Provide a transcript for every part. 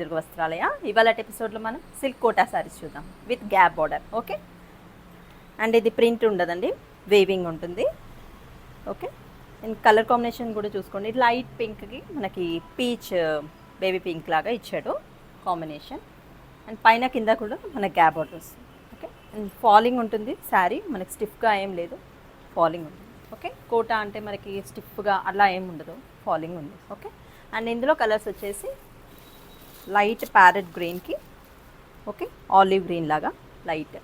దుర్గ వస్త్రాలయ. ఇవాళ ఎపిసోడ్లో మనం సిల్క్ కోటా శారీస్ చూద్దాం with gap border. Okay, and ఇది ప్రింట్ ఉండదండి, వేవింగ్ ఉంటుంది. ఓకే, అండ్ కలర్ కాంబినేషన్ కూడా చూసుకోండి. లైట్ పింక్కి మనకి పీచ్ బేబీ పింక్ లాగా ఇచ్చాడు కాంబినేషన్. అండ్ పైన కింద కూడా మనకి గ్యాప్ బార్డర్ వస్తుంది. ఓకే, అండ్ ఫాలింగ్ ఉంటుంది శారీ, మనకి స్టిఫ్గా ఏం లేదు, ఫాలింగ్ ఉంటుంది. ఓకే, కోటా అంటే మనకి స్టిఫ్గా అలా ఏం ఉండదు, ఫాలింగ్ ఉంది. ఓకే, అండ్ ఇందులో కలర్స్ వచ్చేసి లైట్ ప్యారెట్ గ్రీన్కి, ఓకే, ఆలివ్ గ్రీన్ లాగా light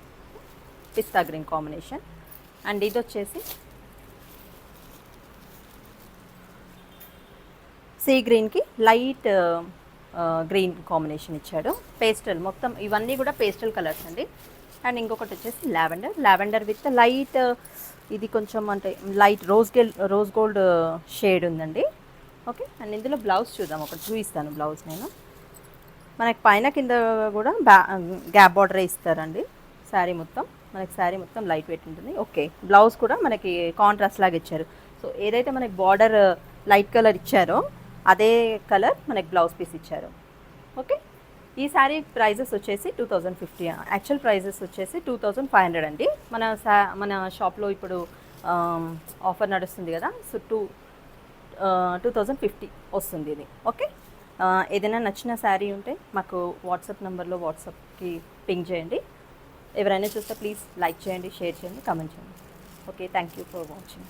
pista green combination. And ఇది వచ్చేసి సీ గ్రీన్కి లైట్ గ్రీన్ కాంబినేషన్ ఇచ్చాడు. పేస్టల్ మొత్తం ఇవన్నీ కూడా పేస్టల్ కలర్స్ అండి. అండ్ ఇంకొకటి వచ్చేసి లావెండర్ విత్ లైట్, ఇది కొంచెం అంటే లైట్ రోజ్ గోల్డ్ షేడ్ ఉందండి. ఓకే, అండ్ ఇందులో బ్లౌజ్ చూద్దాం, ఒకటి చూపిస్తాను బ్లౌజ్ నేను. మనకి పైన కింద కూడా గ్యాప్ బార్డర్ ఇస్తారండి. శారీ మొత్తం లైట్ వెయిట్ ఉంటుంది. ఓకే, బ్లౌజ్ కూడా మనకి కాంట్రాస్ట్ లాగా ఇచ్చారు. సో ఏదైతే మనకి బార్డర్ లైట్ కలర్ ఇచ్చారో అదే కలర్ మనకి బ్లౌజ్ పీస్ ఇచ్చారు. ఓకే, ఈ శారీ ప్రైజెస్ వచ్చేసి 2050, యాక్చువల్ ప్రైజెస్ వచ్చేసి 2500 అండి. మన షాప్లో ఇప్పుడు ఆఫర్ నడుస్తుంది కదా, సో 2050 వస్తుంది ఇది. ఓకే, ఏదైనా నచ్చిన శారీ ఉంటే మాకు వాట్సాప్కి పింగ్ చేయండి. ఎవరైనా చూస్తే ప్లీజ్ లైక్ చేయండి, షేర్ చేయండి, కామెంట్ చేయండి. Okay, thank you for watching.